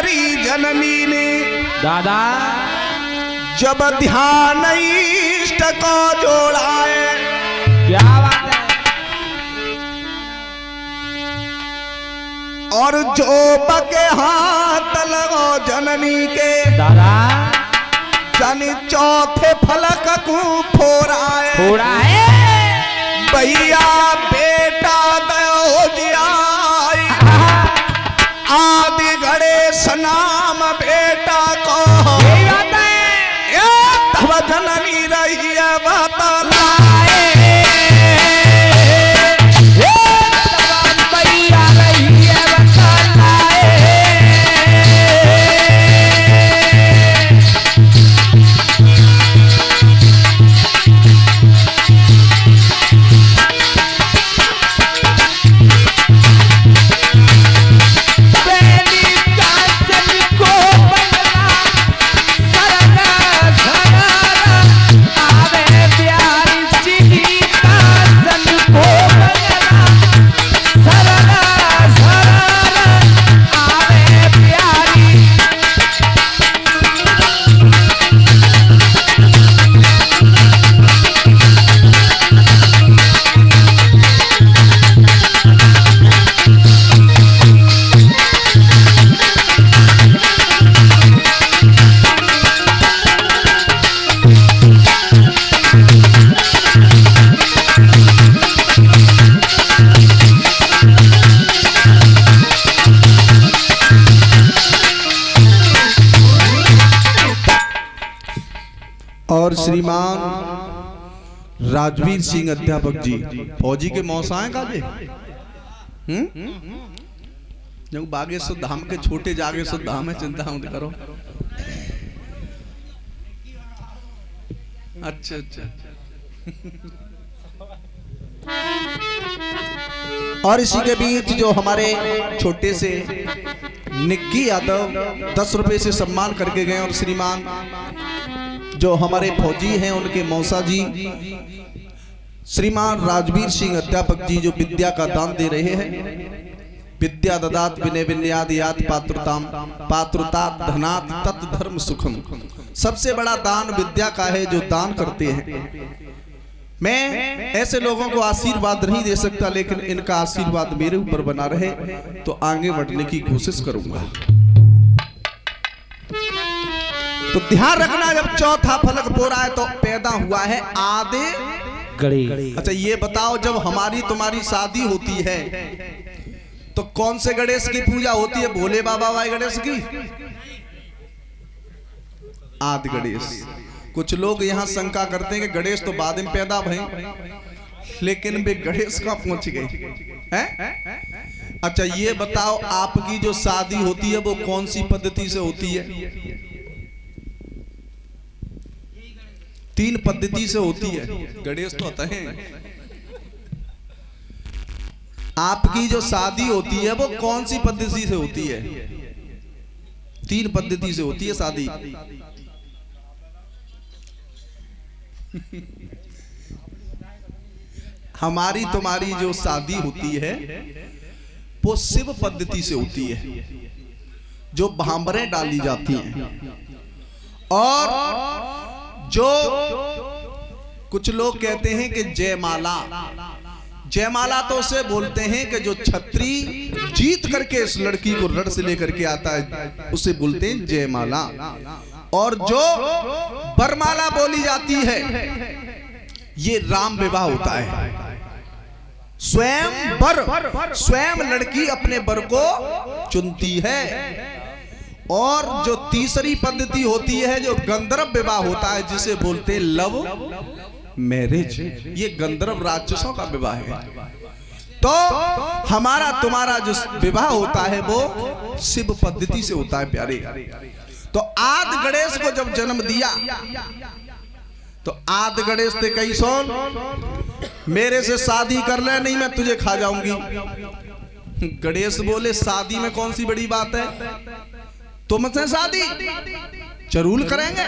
करी जननी ने दादा जब ध्यान इष्ट को जोड़ाए। क्या बात है। और जो बके हाथ लगो जननी के दादा जन चौथे फलक को फोड़ाए। थोड़ा है भैया बेटा दयो जियाई आदि गणेश नाम बेटा को तब जननी रही बतलाए। और श्रीमान राजवीर सिंह अध्यापक जी फौजी के मौसा हैं काजे जब बागेश्वर धाम के छोटे जागेश्वर धाम है, चिंता मत करो। अच्छा अच्छा और इसी के बीच जो हमारे छोटे से निक्की यादव 10 रुपए से सम्मान करके गए और श्रीमान जो हमारे फौजी हैं उनके मौसा जी श्रीमान राजवीर सिंह अध्यापक जी जो विद्या का दान दे रहे हैं। विद्या ददात विनय विनयादियात पात्रताम पात्रतात धनात तत् धर्म सुखम। सबसे बड़ा दान विद्या का है जो दान करते हैं। मैं ऐसे लोगों को आशीर्वाद नहीं दे सकता, लेकिन इनका आशीर्वाद मेरे ऊपर बना रहे तो आगे बढ़ने की कोशिश करूंगा। तो ध्यान रखना, जब चौथा फलक बोरा है तो पैदा हुआ है आदि गणेश। अच्छा ये बताओ, जब हमारी तुम्हारी शादी होती है तो कौन से गणेश की पूजा होती है? भोले बाबा वाले गणेश की, आदि गणेश। कुछ लोग यहाँ शंका करते हैं कि गणेश तो बाद में पैदा भई, लेकिन वे गणेश कहाँ पहुंच गए हैं? अच्छा ये बताओ, आपकी जो शादी होती है वो कौन सी पद्धति से होती है? 3 पद्धति से होती है। गणेश तो होता है। आपकी जो शादी होती है वो कौन सी पद्धति से होती है? 3 पद्धति से होती है शादी। हमारी तुम्हारी जो शादी होती है वो शिव पद्धति से होती है, जो भांबरें डाली जाती हैं। और जो कुछ लोग कहते हैं कि जयमाला, जयमाला तो उसे बोलते हैं कि जो छत्री जीत करके इस लड़की को रण से लेकर के आता है उसे बोलते हैं जयमाला। और जो बरमाला बोली जाती है ये राम विवाह होता है। स्वयं लड़की अपने वर को चुनती है। और जो तीसरी पद्धति होती है जो गंधर्व विवाह होता है, जिसे बोलते हैं लव मैरिज, ये गंधर्व राक्षसों का विवाह है। तो हमारा तुम्हारा जो विवाह होता है वो शिव पद्धति से होता है प्यारे। तो आदि गणेश को जब जन्म दिया तो आदि गणेश थे कई सोन, मेरे से शादी कर ले नहीं मैं तुझे खा जाऊंगी। गणेश बोले शादी में कौन सी बड़ी बात है, तुमसे शादी जरूर करेंगे।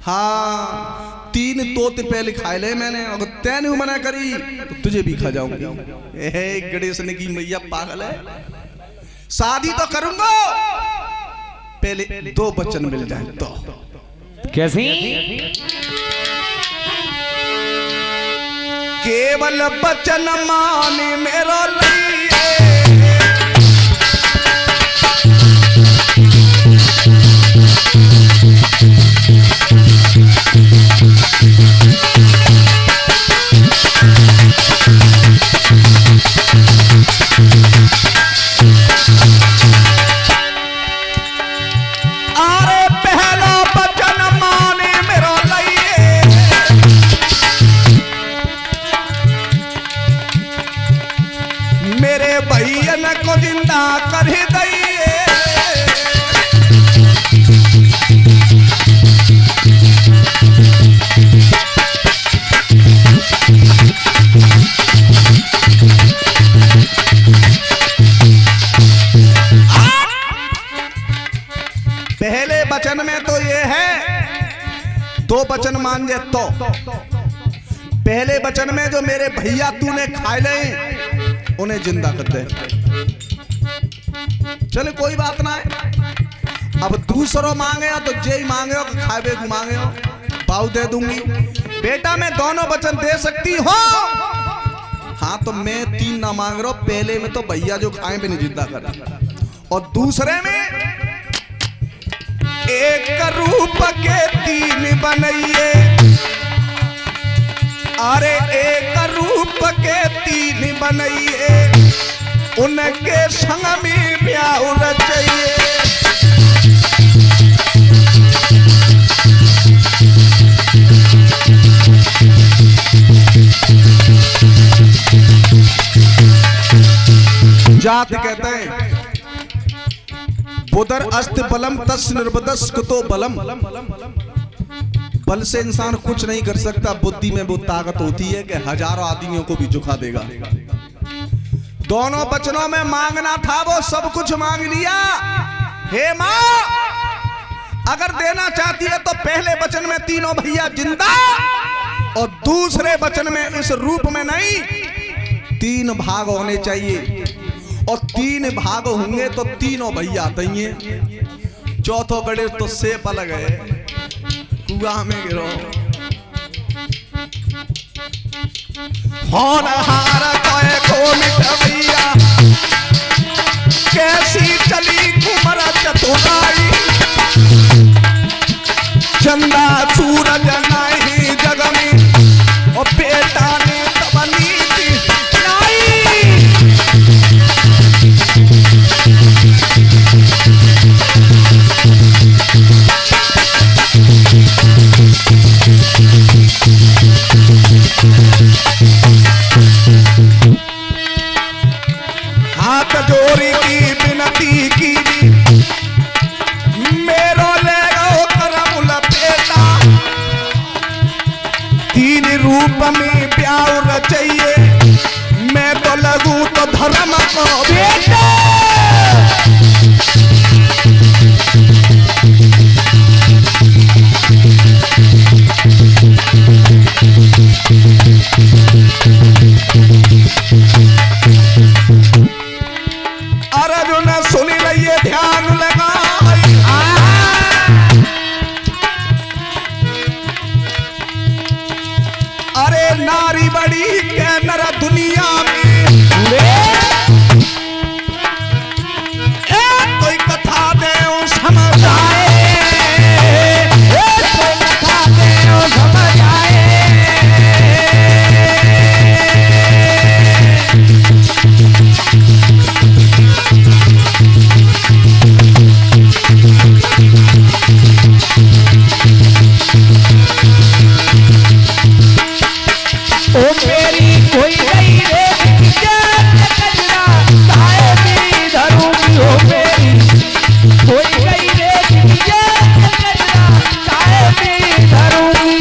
हाँ 3 तोते पहले खाए ले मैंने, अगर तैने मना करी तो तुझे भी खा जाऊंगी। गणेश ने की मैया पागल है, शादी तो करूंगा पहले 2 वचन मिल जाए तो। कैसी? केवल वचन माने मेरो लिए, अरे पहला वचन माने मेरो लिए, मेरे भैयन को जिंदा कर दइए। पहले वचन में तो ये है 2 वचन मान दे तो। पहले वचन में जो मेरे भैया तूने खाए ले उन्हें जिंदा कर दे। चले कोई बात ना है। अब दूसरों मांगे हो तो जय मांगे हो खाए मांगे हो पाऊ दे दूंगी। बेटा मैं दोनों वचन दे सकती हो। हाँ तो मैं 3 ना मांग रहा हूं। पहले में तो भैया जो खाए भी नहीं जिंदा कर, और दूसरे में एक रूप के 3 बनइए। अरे एक रूप के 3 बनइए, उनके संग में ब्याह रचिए। जात कहते हैं बुदर अस्त बलम तस् निर्बदस कुतो बलम। बल से इंसान कुछ नहीं कर सकता, बुद्धि में वो ताकत होती है कि हजारों आदमियों को भी झुका देगा। दोनों वचनों में मांगना था वो सब कुछ मांग लिया। हे मां, अगर देना चाहती है तो पहले वचन में तीनों भैया जिंदा, और दूसरे वचन में इस रूप में नहीं 3 भाग होने चाहिए, और 3 भाग होंगे तो तीनों भैया आते। चौथो गणेश तो सेप अलग है, कुआ में गिरो। होनहार कोई को मिटविया, कैसी चली कुमर चतुराई। चंदा सूरज नहीं जग में, और बेटा ने तबनी हाथ जोड़ी की विनती की, मेरो ले गो करम लपेटा। 3 रूप में प्यार रचिए, मैं तो लगू तो धर्म को बेटा। अर्जुन सुन लिये ध्यान लगा, अरे नारी बड़ी के नर दुनिया में, कोई कथा दे समझ आए, कोई कथा दे समझ आए। ओ मेरी कोई नहीं रे कजरा चाहे भी धरूंगी। ओ मेरी कोई नहीं रे कजरा चाहे भी धरूंगी।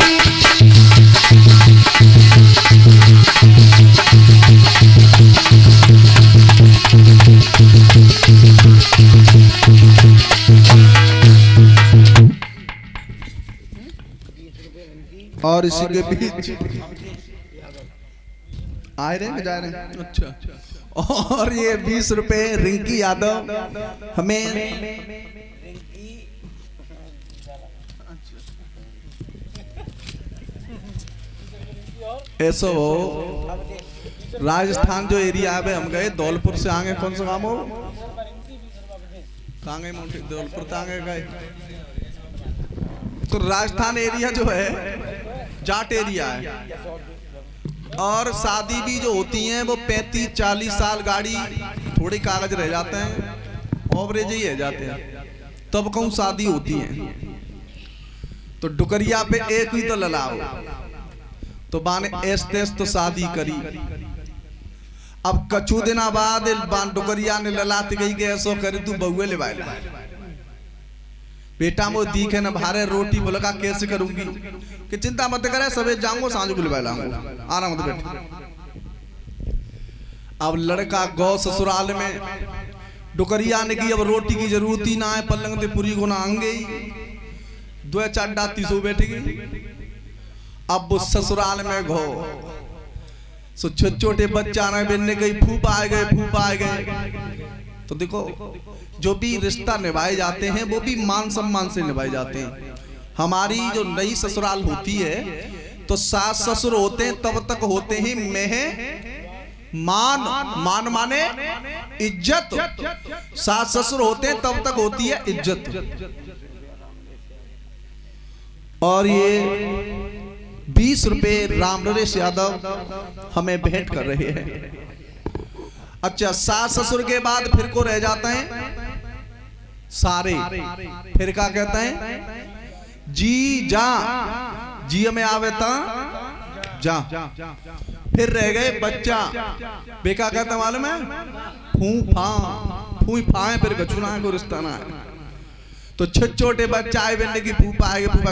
और इसी के बीच आए रहे जा रहे हैं। अच्छा, और ये 20 रुपए रिंकी यादव हमें ऐसो राजस्थान जो एरिया है हम गए धौलपुर से आगे कौन सा काम हो कहाँ गए मोटे धौलपुर तो आगे गए तो राजस्थान एरिया जो है जाट एरिया है और शादी भी जो होती हैं वो 35-40 साल गाड़ी थोड़े कागज रह जाते हैं ओवरेज ही रह जाते हैं तब कहूँ शादी होती है तो डुकरिया पे एक ही तो ललाओ तो बाने ऐस तेस तो शादी करी अब कछु दिना बाद बान डुकरिया ने ललात गई के ऐसो करे तू बहुए ले बेटा वो दिखे न भारे रोटी बोलगा कैसे करूंगी कि चिंता मत करे सबे जाऊंगा सांझ को ले लाऊंगा आराम मत बैठ अब लड़का गौ ससुराल में डुकरिया ने की अब रोटी की जरूरत ही ना है पलंग ते पूरी गुना आंगे दो चार डाती सो बैठेगी अब वो ससुराल में घो सो छोटे बच्चा ने बिनने गई फूफा आ गए तो देखो जो भी रिश्ता निभाए जाते हैं वो भी मान सम्मान से निभाए जाते हैं हमारी जो नई ससुराल होती है तो सास ससुर होते हैं तब तक होते हैं मान माने इज्जत सास ससुर होते हैं तब तक होती है इज्जत और ये 20 रुपए राम नरेश यादव हमें भेंट कर रहे हैं अच्छा सास ससुर के बाद फिर को रह जाते हैं सारे फिर क्या कहते हैं जी जा जी में आवे ता जा फिर रह गए बच्चा बेका कहते हैं मालूम है फूफा है फिर गचुना है कोई रिश्ता ना है तो छोटे बच्चा आए बेटे की फूफा आएगा फूफा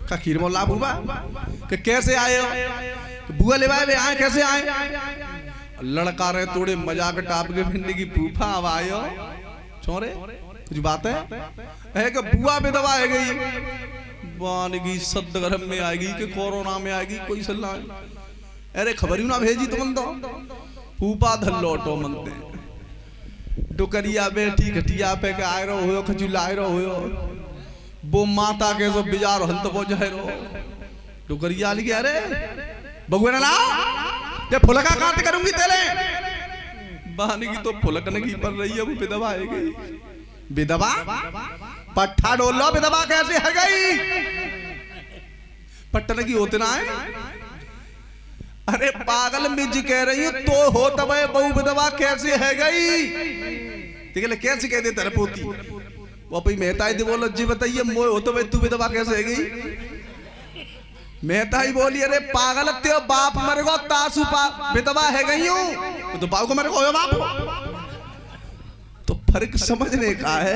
का खीर मोला फूफा कि कैसे आए हो बुआ ले आए कैसे आए लड़का रहे थोड़े मजाक टाप के भिंडी की फूफा अब आयो छोरे कुछ बात है कि बुआ बेदवा है गई बानगी सद गरम में आएगी कि कोरोना में आएगी कोई सलाह अरे खबर ही ना भेजी तुम तो फूफा धल्लोटो मनते डुकरिया बैठी घटिया पे के आए रहो हो खजुला आए रहो हो वो माता के जो बिजार हल तो जाए रहो डुकरिया लिखे अरे बगुए ना लाओ ये फुलका काट करूंगी तेरे बहाने की तो फुलकने की पर रही है वो विधवा आएगी विधवा पट्ठा डोल लो विधवा कैसे है गई पट्टन की होते ना है अरे पागल मिज कह रही है तो हो तब बहु विधवा कैसे है गई ठीक है कैसे कह दे तेरे पोती वो भाई मेहता ही बोलो जी बताइए मोए हो तो तू विधवा कैसे है गई मेहता ही बोली अरे पागल ते बाप मर गो तासु विधवा है गई हूं तो बाप को मर गो बाप तो फर्क समझने का है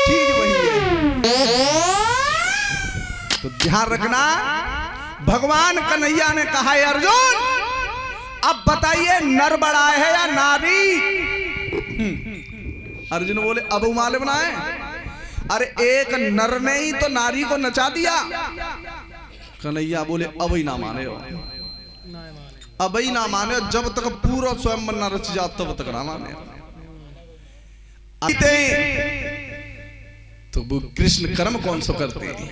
चीज वही है तो ध्यान रखना भगवान कन्हैया ने कहा है अर्जुन अब बताइए नर बड़ा है या नारी अर्जुन बोले अब मालूम ना है अरे एक नर ने ही तो नारी को नचा दिया कन्हैया बोले अब ही ना माने हो अब ही ना माने जब तक पूरा स्वयं मन न रच जाओ तब तक ना माने तो वो कृष्ण कर्म कौन सा करते हैं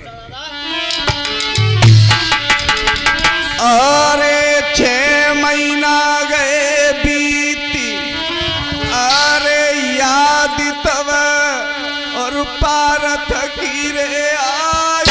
अरे 6 महीना गए बीती अरे याद तब और पारथ की रे आई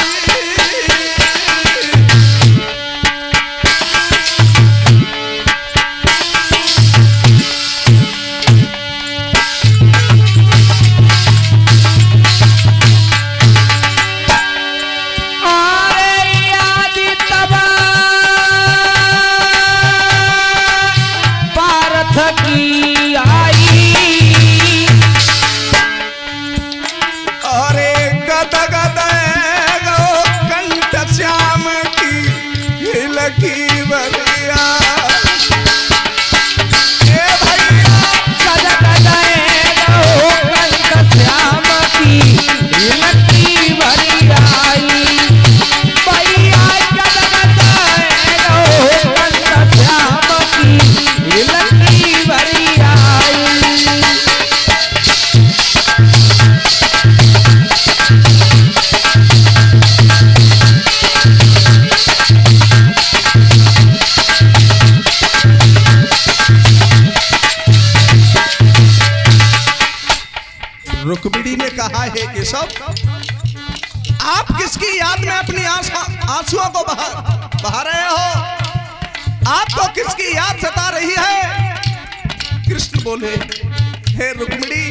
रुक्मिणी ने कहा है केशव, आप किसकी याद में अपनी आंसुओं को बहा रहे हो? आपको किसकी याद सता रही है? कृष्ण बोले, हे रुक्मिणी,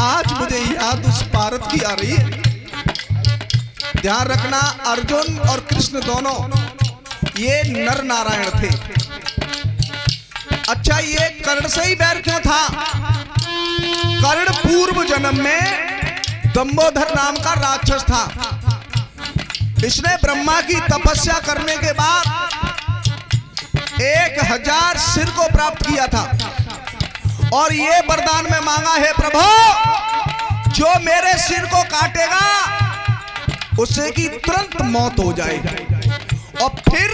आज मुझे याद उस पारत की आ रही है। ध्यान रखना, अर्जुन और कृष्ण दोनों ये नर नारायण थे। अच्छा, ये कर्ण से ही बैर क्यों था? कर्ण पूर्व जन्म में दंबोदर नाम का राक्षस था। इसने ब्रह्मा की तपस्या करने के बाद 1000 सिर को प्राप्त किया था और ये वरदान में मांगा है, प्रभु जो मेरे सिर को काटेगा उससे की तुरंत मौत हो जाएगी, और फिर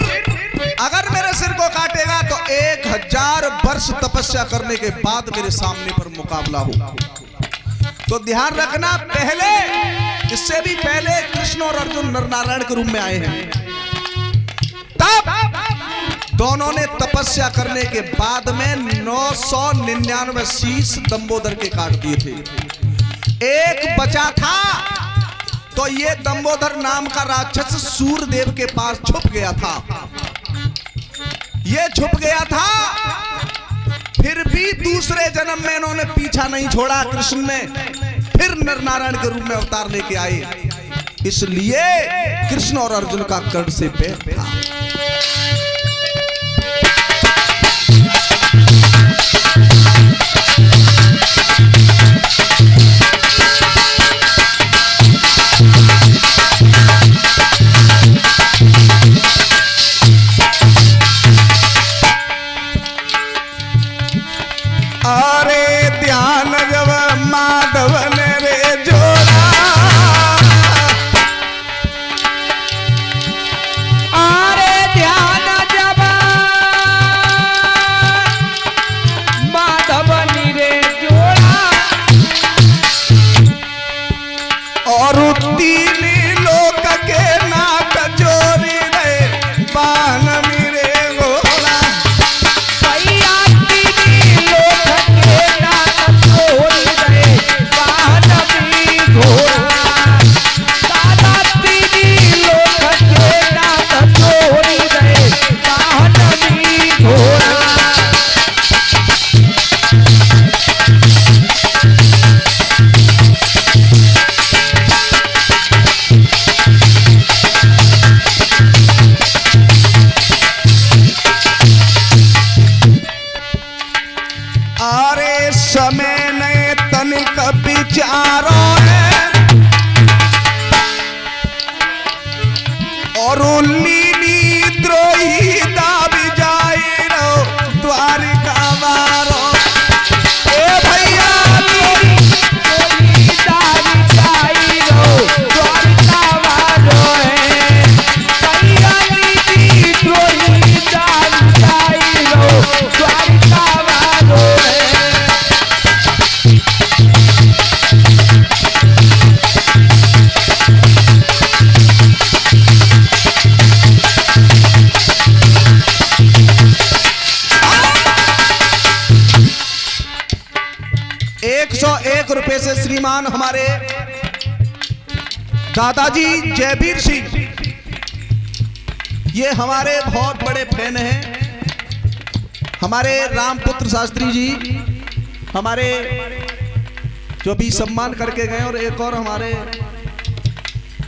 अगर मेरे सिर को काटेगा तो 1000 वर्ष तपस्या करने के बाद मेरे सामने पर मुकाबला होगा। तो ध्यान रखना, पहले, इससे भी पहले कृष्ण और अर्जुन नर नारायण के रूप में आए हैं। तब दोनों ने तपस्या करने के बाद में 999 शीश दंबोदर के काट दिए थे। एक बचा था, तो ये दंबोदर नाम का राक्षस सूर्यदेव के पास छुप गया था। ये छुप गया था, फिर भी दूसरे जन्म में इन्होंने पीछा नहीं छोड़ा। कृष्ण ने फिर नर नारायण के रूप में अवतार लेके आए, इसलिए कृष्ण और अर्जुन का कर्ण से बैर था। अरे ध्यान जब माधव ने रे जोड़ा, अरे ध्यान जब माधव ने रे जोड़ा, और 3 लोक के नाथ जोरी रे बान मेरे गोला। भैया 3 लोक के नाथ जोड़ी रे बान भी घोड़ा, दादा 3 लोक के नाथ जोड़ी रे बान भी घोड़ा। अरे समय ने तनिक विचारो है, और लीली द्रोही दाबी जाई रो द्वारिका मारो। ए भैया ₹101 से श्रीमान हमारे दादाजी जयवीर सिंह, ये हमारे बहुत बड़े फैन हैं। हमारे रामपुत्र शास्त्री जी हमारे जो भी सम्मान करके गए, और एक और हमारे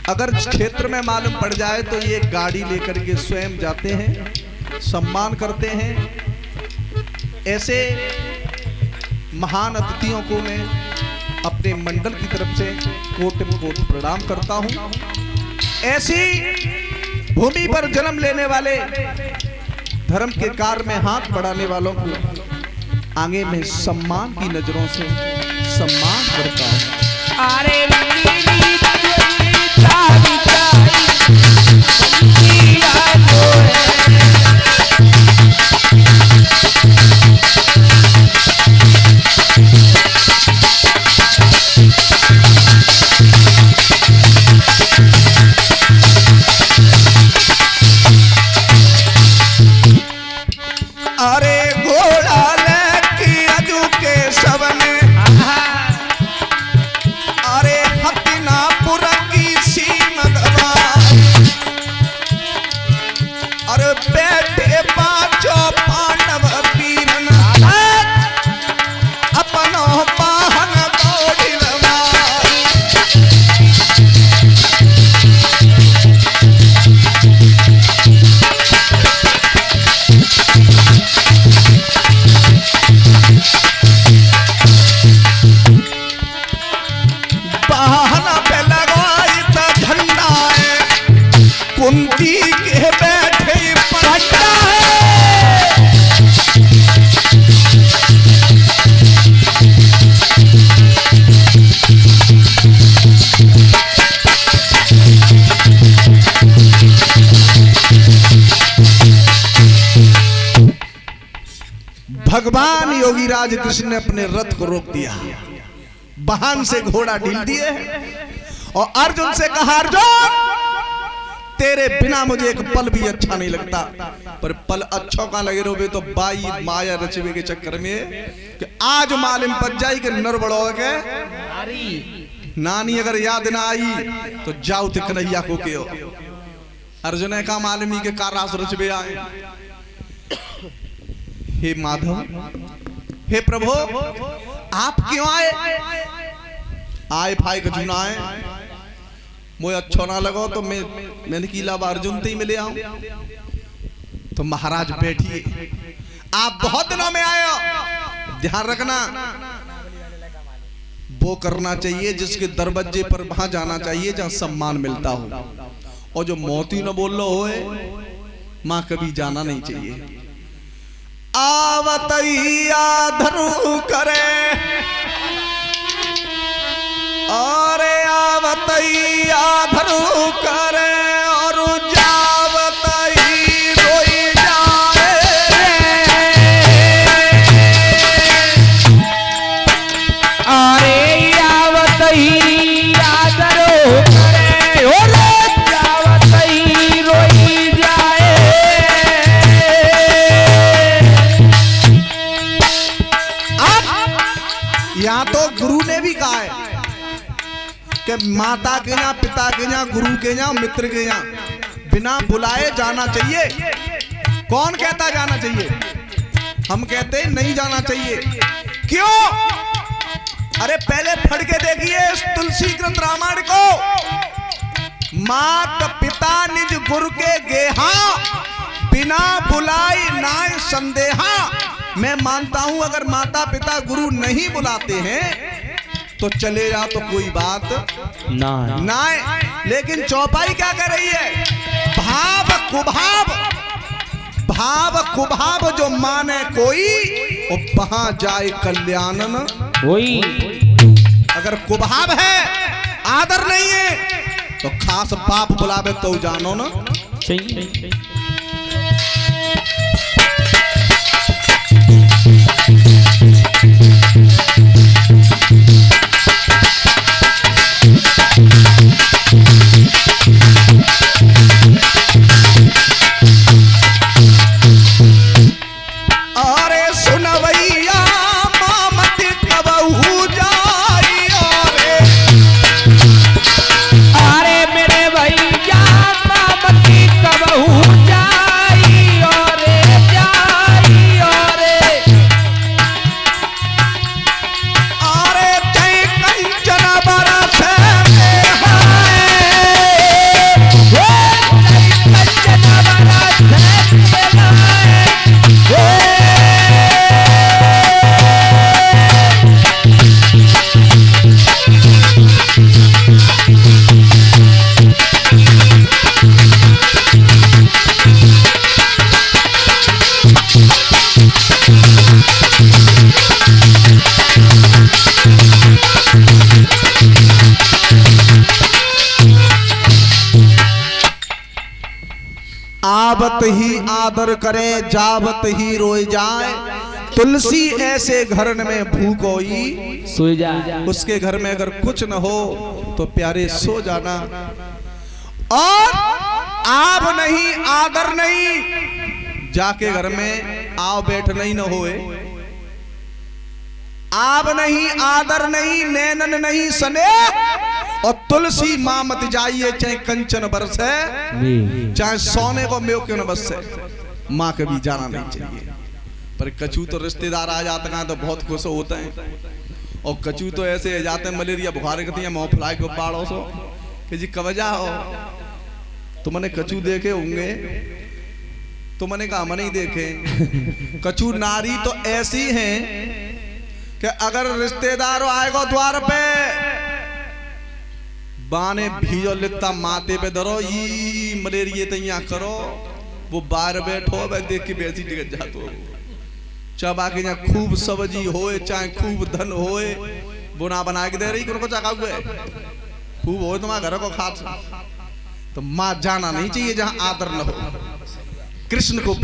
अगर क्षेत्र में मालूम पड़ जाए तो ये गाड़ी लेकर के स्वयं जाते हैं, सम्मान करते हैं। ऐसे महान अतिथियों को मैं अपने मंडल की तरफ से कोटि-कोटि प्रणाम करता हूं। ऐसी भूमि पर जन्म लेने वाले, धर्म के कार्य में हाथ बढ़ाने वालों को आगे में सम्मान की नजरों से सम्मान करता हूं। अरे अरे घोड़ा लेके अजू के सबने आज कृष्ण ने अपने रथ को रोक दिया, वाहन से घोड़ा ढील दिए और अर्जुन से कहा, अर्जुन तेरे बिना मुझे एक पल भी अच्छा नहीं लगता। पर पल अच्छो का लगे रोबे तो बाई माया रचवे के चक्कर में कि आज मालूम पड़ जाई कि नर बड़ो के नानी अगर याद ना आई तो जाओ ते कन्हैया को के हो। अर्जुन ने कहा मालूमी के कारास रचवे आए। हे माधव, हे प्रभु, आप क्यों आए? आए फाई कछु ना आए, मुझे अच्छो ना लगो तो मैंने की लाभ अर्जुन ते ही मिले आऊं। तो महाराज बैठिए, आप बहुत दिनों में आए हो, ध्यान रखना वो करना चाहिए जिसके दरवाजे पर वहां जाना चाहिए जहां सम्मान मिलता हो, और जो मोती न बोल लो होए मां कभी जाना नहीं चाहिए। आवतैया धरु करे और आवतैया धरु करे और जावतई रोई जाए। अरे आवतैया धरु करे और जावतई रोई जाए। यहाँ तो गुरु ने भी कहा है कि माता के यहाँ, पिता के यहाँ, गुरु के यहाँ, मित्र के यहाँ बिना बुलाए जाना चाहिए। कौन कहता जाना चाहिए? हम कहते नहीं जाना चाहिए। क्यों? अरे पहले पढ़ के देखिए इस तुलसी कृत रामायण को। मात पिता निज गुरु के गेहा, बिना बुलाई नाय संदेहा। मैं मानता हूं अगर माता पिता गुरु नहीं बुलाते हैं तो चले जा तो कोई बात ना, लेकिन चौपाई क्या कर रही है? भाव कुभाव, भाव कुभाव जो माने कोई वो वहां जाए कल्याणन होई। अगर कुभाव है, आदर नहीं है तो खास पाप बुलावे तो जानो ना चाहिए। आवत ही आदर करे, जावत ही रोए जाए। तुलसी ऐसे घर में भूखोई सोई जा। उसके घर में अगर कुछ न हो तो प्यारे सो जाना। और आब नहीं, आदर नहीं, जाके घर में आओ बैठ नहीं न होए। आब नहीं, आदर नहीं, नैनन नहीं सने। और तुलसी मां मत जाइए, चाहे कंचन बरस है, चाहे सोने को मेव क्यों न बस है, मां कभी जाना नहीं चाहिए। पर कछू तो रिश्तेदार आ जाते हैं तो बहुत खुश होते हैं, और कछू तो ऐसे जाते हैं मलेरिया बुखार करती है, मुंह फुलाए को बाड़ो सो कि जी कवजा हो। तुमने कछू देखे होंगे? तुमने कहा हम नहीं देखे। कछू नारी तो ऐसी हैं कि अगर रिश्तेदार आएगा द्वार पे, बाने भीजो लिखता माथे पे धरो, ई मलेरिया तैयार करो, वो बाहर बैठो, वह देख के वैसी टिकट जातो। चाबा के यहाँ खूब सब्जी होए, चाहे खूब धन होए, बुना बना के दे रही को चाका हुए खूब होए, तुम्हारे घर को खा। तो मां जाना नहीं चाहिए जहां आदर न हो। कृष्ण को